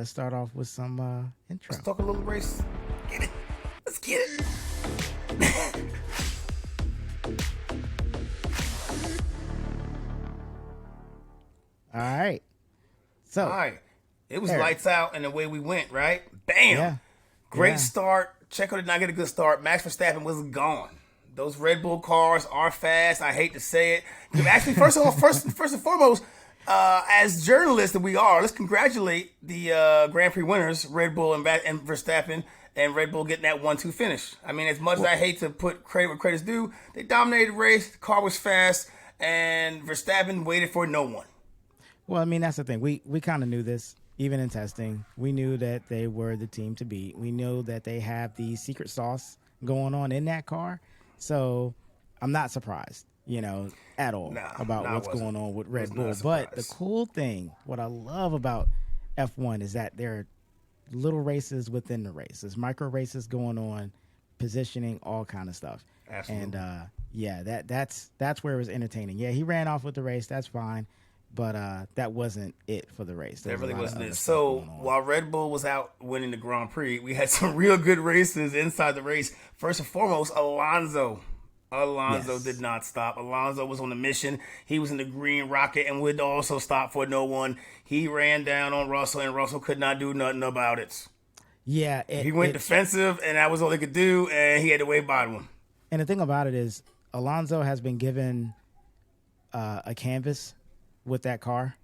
Let's start off with some intro. Let's talk a little race. Get it. Let's get it. All right. So, All right. It was Eric. lights out and the way we went, right? Bam. Yeah. Great Yeah. start. Checo did not get a good start. Max Verstappen was gone. Those Red Bull cars are fast. I hate to say it. Actually, first and foremost, as journalists that we are, let's congratulate the Grand Prix winners, Red Bull and Verstappen, and Red Bull getting that 1-2 finish. I mean, as much as I hate to put credit where credit's due, they dominated the race. The car was fast, and Verstappen waited for no one. Well, I mean, that's the thing. We kind of knew this, even in testing. We knew that they were the team to beat. We knew that they have the secret sauce going on in that car. So I'm not surprised, at all about what's going on with Red Bull. But the cool thing, what I love about F1 is that there are little races within the race. There's micro races going on, positioning, all kind of stuff. Absolutely. And that's where it was entertaining. Yeah, he ran off with the race. That's fine. But that wasn't it for the race. That really wasn't it. So while Red Bull was out winning the Grand Prix, we had some real good races inside the race. First and foremost, Alonso Yes. did not stop. Alonso was on a mission. He was in the green rocket and would also stop for no one. He ran down on Russell, and Russell could not do nothing about it. Yeah. He went defensive, and that was all he could do, and he had to wait by him. And the thing about it is, Alonso has been given a canvas with that car,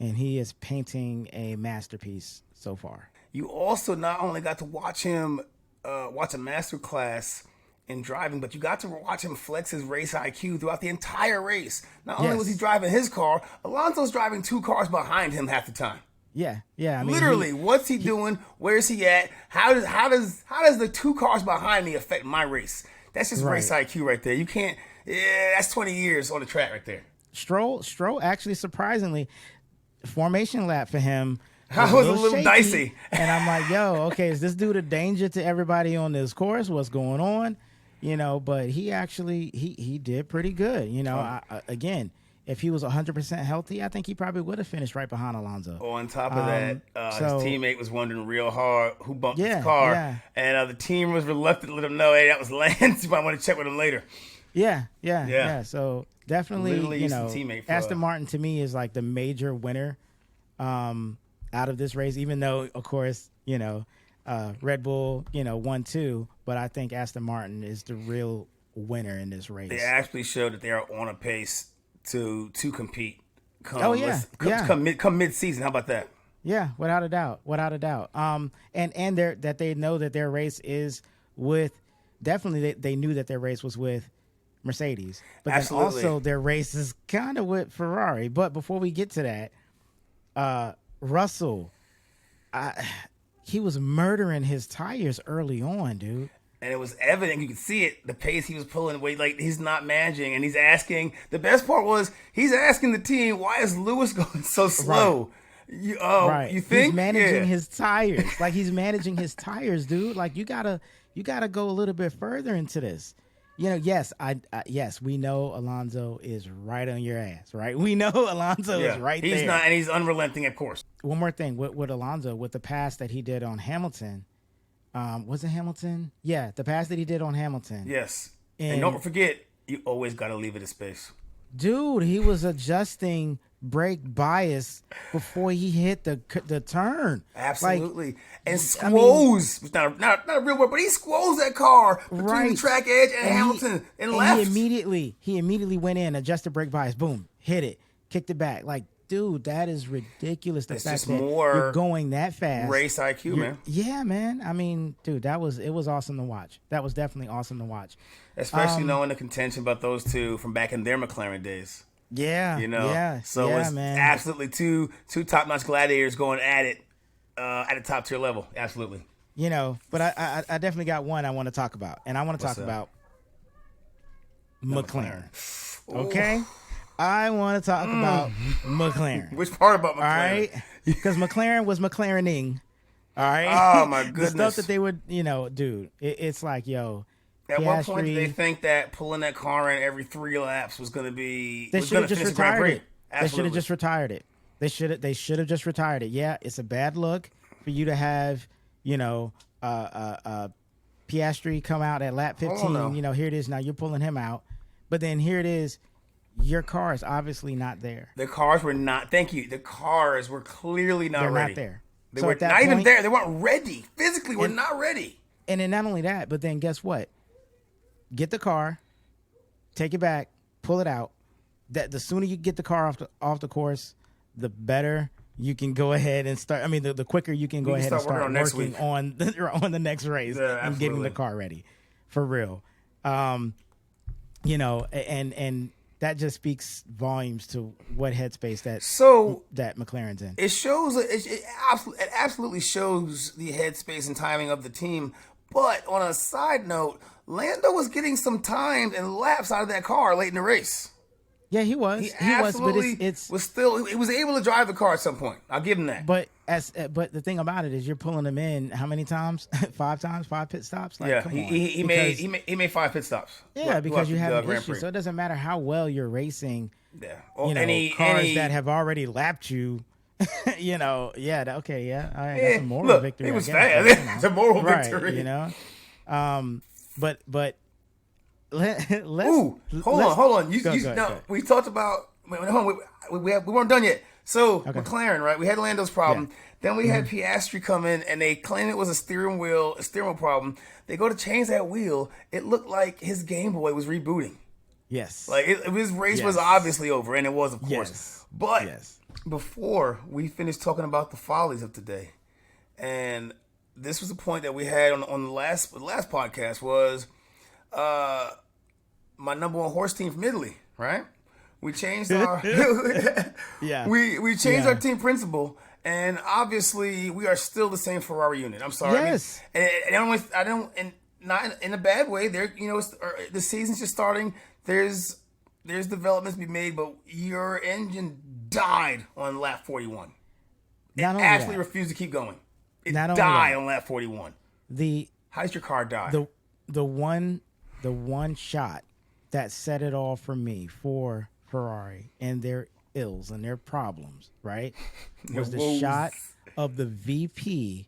and he is painting a masterpiece so far. You also not only got to watch him watch a master class in driving, but you got to watch him flex his race IQ throughout the entire race. Not only was he driving his car, Alonso's driving two cars behind him half the time. Yeah. I mean, Literally, what's he doing? Where's he at? How does the two cars behind me affect my race? That's just race IQ right there. You can't. Yeah, that's 20 years on the track right there. Stroll actually, surprisingly, formation lap for him was a little shaky, dicey. And I'm like, okay, is this dude a danger to everybody on this course? What's going on? But he actually, he did pretty good. Again, if he was 100% healthy, I think he probably would have finished right behind Alonso. On top of that, his teammate was wondering real hard who bumped his car. And the team was reluctant to let him know, hey, that was Lance. You might want to check with him later. Yeah. So definitely, Aston us. Martin to me is like the major winner out of this race, even though, of course, Red Bull, won too. But I think Aston Martin is the real winner in this race. They actually showed that they are on a pace to compete. Come mid-season. How about that? Yeah, without a doubt. And that they know that their race is with, definitely they knew that their race was with Mercedes, but then also their race is kind of with Ferrari. But before we get to that, Russell, he was murdering his tires early on, dude. And it was evident. You could see it, the pace he was pulling away. Like, he's not managing. And he's asking, the best part was, he's asking the team, why is Lewis going so slow? Right. You think? He's managing his tires. Like, he's managing his tires, dude. Like, you gotta go a little bit further into this. Yes, yes, we know Alonso is right on your ass, right? We know Alonso is right there. He's not, and he's unrelenting, of course. One more thing with Alonso, with the pass that he did on Hamilton. Was it Hamilton? Yeah, the pass that he did on Hamilton. Yes. And don't forget, you always got to leave it in space. Dude, he was adjusting brake bias before he hit the turn. Absolutely. And squoze. Not a real word, but he squoze that car between the track edge and Hamilton and left. He immediately went in, adjusted brake bias, boom, hit it, kicked it back. Like, dude, that is ridiculous. The fact that you're going that fast. Race IQ, man. Yeah, man. I mean, dude, it was awesome to watch. That was definitely awesome to watch. Especially knowing the contention about those two from back in their McLaren days. Yeah. Yeah. So it's absolutely two top-notch gladiators going at it at a top-tier level. Absolutely. But I definitely got one I want to talk about. And I want to talk about McLaren. Okay? I want to talk about McLaren. Which part about McLaren? All right? Because McLaren was McLarening. All right? Oh, my goodness. The stuff that they would, dude, it's like, At what point did they think that pulling that car in every 3 laps was going to be? They should have just retired it. Absolutely. They should have just retired it. They should have just retired it. Yeah, it's a bad look. for you to have, Piastri come out at lap 15. no. Here it is. Now you're pulling him out, but then here it is. Your car is obviously not there. The cars were not. Thank you. The cars were clearly not They're ready. not there. They So were at that not even point- there. They weren't ready. Physically, we're not ready. And then not only that, but then guess what? Get the car, take it back, pull it out. That the sooner you get the car off the course, the better you can go ahead and start. I mean, the quicker you can go ahead and start working on the next race and getting the car ready, for real. And that just speaks volumes to what headspace that McLaren's in. It shows. It absolutely shows the headspace and timing of the team. But on a side note, Lando was getting some time and laps out of that car late in the race. Yeah, he was. He was, but he was able to drive the car at some point. I'll give him that. But the thing about it is, you're pulling him in how many times? 5 times, 5 pit stops. Like, yeah, come he on. made 5 pit stops. Yeah, because you have an Grand issue, Prix. so it doesn't matter how well you're racing. Yeah, cars that have already lapped you. Okay, all right, that's a moral look, victory. It was I guess, fast. It's a moral victory. But let's. Ooh, hold on. We talked about. We weren't done yet. So McLaren, right? We had Lando's problem. Yeah. Then we had Piastri come in, and they claimed it was a steering wheel problem. They go to change that wheel. It looked like his Game Boy was rebooting. Yes. Like his race was obviously over, and it was, of course. Yes. But before we finished talking about the follies of today, and this was a point that we had on the last podcast was my number one horse team from Italy, right? We changed our we changed our team principal, and obviously we are still the same Ferrari unit. I'm sorry, yes, and I don't, and not in a bad way. There, the season's just starting. There's developments to be made, but your engine died on lap 41. It actually refused to keep going. It died on lap 41. How does your car die? The one shot that set it all for me for Ferrari and their ills and their problems, right? Was the shot of the VP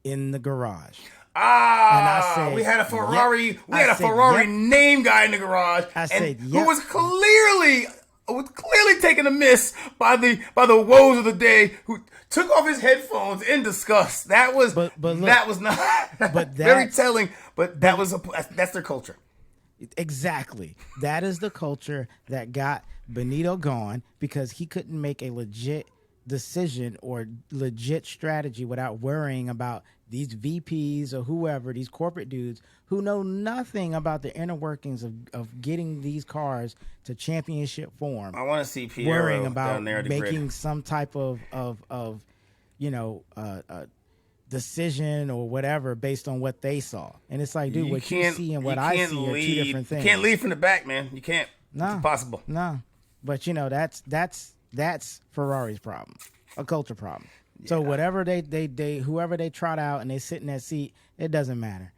in the garage. And I said, we had a Ferrari. Yep. We had a Ferrari name guy in the garage. Who was clearly taking a miss by the woes of the day. Who took off his headphones in disgust. That was that was not very telling. But that's their culture. Exactly. That is the culture that got Benito gone, because he couldn't make a legit decision or legit strategy without worrying about these VPs or whoever, these corporate dudes who know nothing about the inner workings of getting these cars to championship form. I want to see Piero worrying about down there at the making grid. some type of decision or whatever based on what they saw. And it's like, dude, what you see and what I see are two different things. You can't lead from the back, man. You can't. No. It's impossible. No. But that's Ferrari's problem. A culture problem. Yeah. So whatever they whoever they trot out and they sit in that seat, it doesn't matter.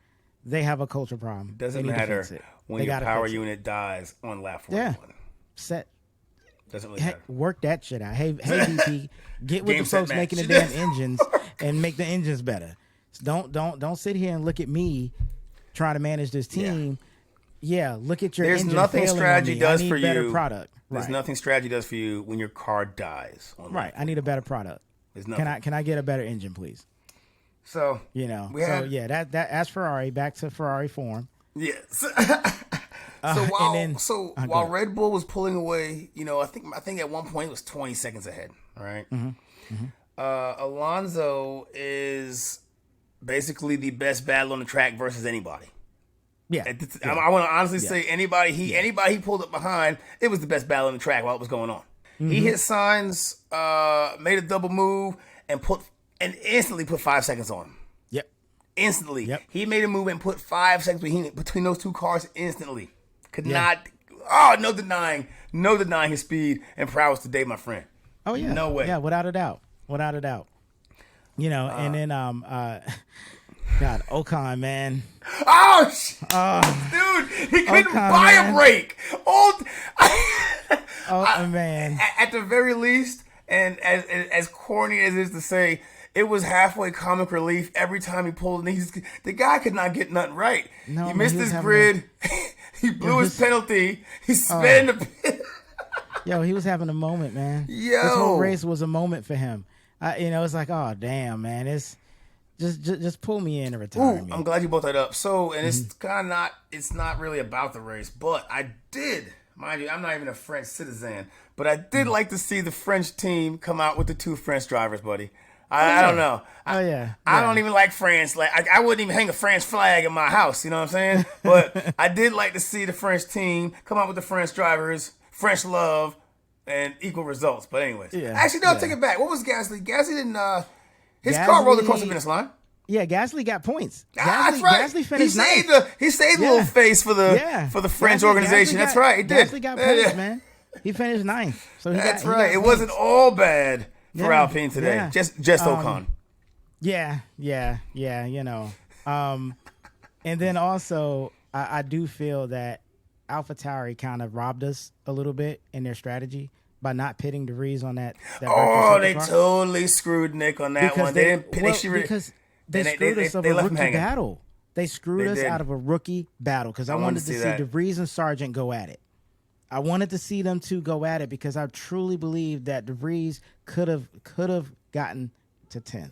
They have a culture problem. It doesn't matter when your power unit dies on lap 41. Yeah. Set. Doesn't really matter. Work that shit out. Hey VP, get with the folks making the damn engines and make the engines better. Don't sit here and look at me trying to manage this team. Yeah, look at your engine. There's nothing strategy does for you. Better product. There's nothing strategy does for you when your car dies. I need a better product. Can I get a better engine, please? So that's Ferrari. Back to Ferrari form. Yes. While Red Bull was pulling away, I think at one point it was 20 seconds ahead. All right. Alonso is basically the best battle on the track versus anybody. Yeah. I want to honestly say anybody he pulled up behind, it was the best battle on the track while it was going on. Mm-hmm. He hit Sainz, made a double move, and instantly put 5 seconds on him. Yep. Instantly. Yep. He made a move and put 5 seconds between those two cars instantly. No denying his speed and prowess today, my friend. Oh yeah. No way. Yeah, without a doubt. And then God, Ocon, man. Dude, he couldn't buy a break. Man. At the very least, and as corny as it is to say, it was halfway comic relief every time he pulled. And the guy could not get nothing right. No, he man, missed he was his having grid. He blew his penalty. He sped in the pit. Yo, he was having a moment, man. Yo. This whole race was a moment for him. It's like, oh damn, man, it's just pull me in and retire me. I'm glad you brought that up. So, and it's kind of not really about the race, but I did, mind you, I'm not even a French citizen, but I did like to see the French team come out with the 2 French drivers, buddy. I don't know. I don't even like France. Like I wouldn't even hang a French flag in my house. You know what I'm saying? But I did like to see the French team come out with the French drivers, French love, and equal results. But anyways, actually, no, take it back. What was Gasly? Gasly didn't. His car rolled across the finish line. Yeah, Gasly got points. That's right. Gasly finished ninth. He saved the little face for the French organization. That's right. He did. Gasly got points, man. He finished ninth. So that's right. It wasn't all bad for Alpine today. Yeah. Just Ocon. Yeah. And then also, I do feel that AlphaTauri kind of robbed us a little bit in their strategy by not pitting DeVries on that they totally screwed Nick on that one. They didn't pit because they screwed us of a rookie battle. They screwed us out of a rookie battle because I wanted to see DeVries and Sargent go at it. I wanted to see them two go at it because I truly believe that DeVries could have gotten to 10th.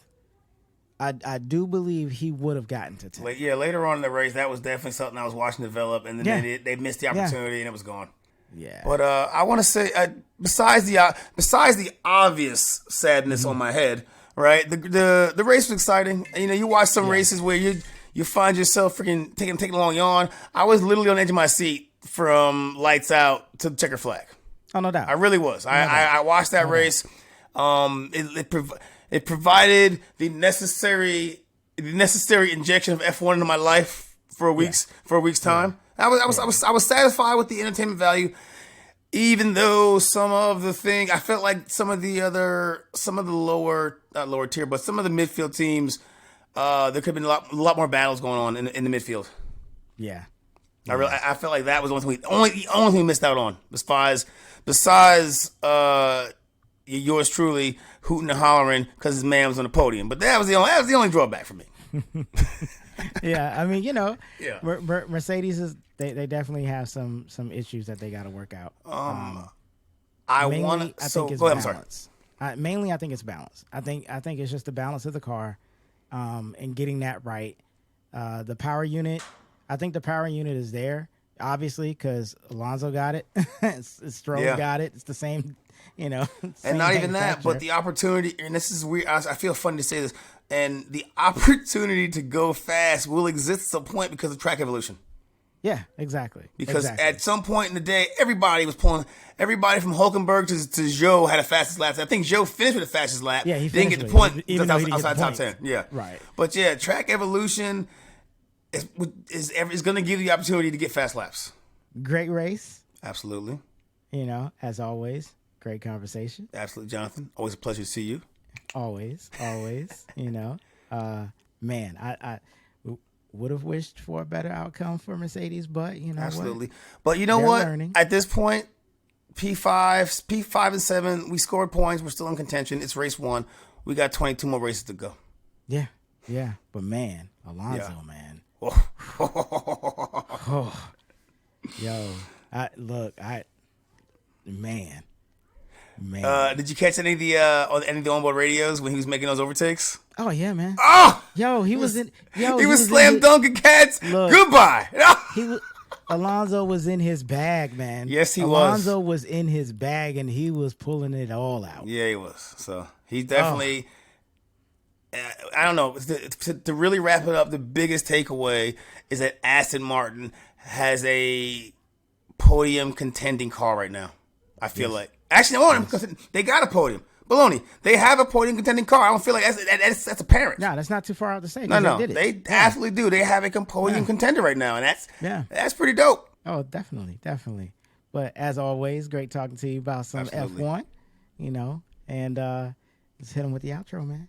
I do believe he would have gotten to 10th. Yeah, later on in the race, that was definitely something I was watching develop, and then they missed the opportunity and it was gone. Yeah. But I want to say, besides the obvious sadness on my head, right? The race was exciting. You watch some races where you find yourself freaking taking a long yawn. I was literally on the edge of my seat from lights out to the checker flag. Oh, no doubt. I really was. I watched that race. It provided the necessary injection of F1 into my life for a week's time. I was satisfied with the entertainment value, even though some of the thing I felt like some of the lower, not lower tier, but some of the midfield teams, there could have been a lot more battles going on in the midfield. Yeah. I felt like that was the only thing we missed out on besides yours truly hooting and hollering because his man was on the podium. But that was the only drawback for me. Yeah, I mean, Mercedes they definitely have some issues that they got to work out. Mainly, I think it's balance. I think it's just the balance of the car, and getting that right. The power unit, I think the power unit is there, obviously, because Alonso got it, Stroll got it. It's the same, and not even that, but the opportunity. And this is weird. I feel funny to say this. And the opportunity to go fast will exist at some point because of track evolution. Yeah, exactly. Because at some point in the day, everybody was pulling. Everybody from Hulkenberg to Zhou had the fastest laps. I think Zhou finished with the fastest lap. Yeah, he didn't get the point even though he didn't outside top 10. Yeah, right. But yeah, track evolution is going to give you the opportunity to get fast laps. Great race. Absolutely. As always, great conversation. Absolutely, Jonathan. Always a pleasure to see you. Always. Man, I would have wished for a better outcome for Mercedes, but absolutely. But you know what? Learning. At this point, P5 and 7, we scored points. We're still in contention. It's race 1. We got 22 more races to go. Yeah. But man, Alonso, man. Man. Did you catch any of the onboard radios when he was making those overtakes? Oh yeah, man. Oh, he was slam dunking cats. Goodbye. Alonso was in his bag, man. Yes, he Alonso was in his bag, and he was pulling it all out. Yeah, he was. So he definitely. I don't know. To really wrap it up, the biggest takeaway is that Aston Martin has a podium contending car right now. I feel like. Actually, they got a podium. Baloney. They have a podium contending car. I don't feel like that's apparent. No, that's not too far out to say. No. They absolutely do. They have a podium contender right now, and that's pretty dope. Oh, definitely. But as always, great talking to you about some F1, and let's hit them with the outro, man.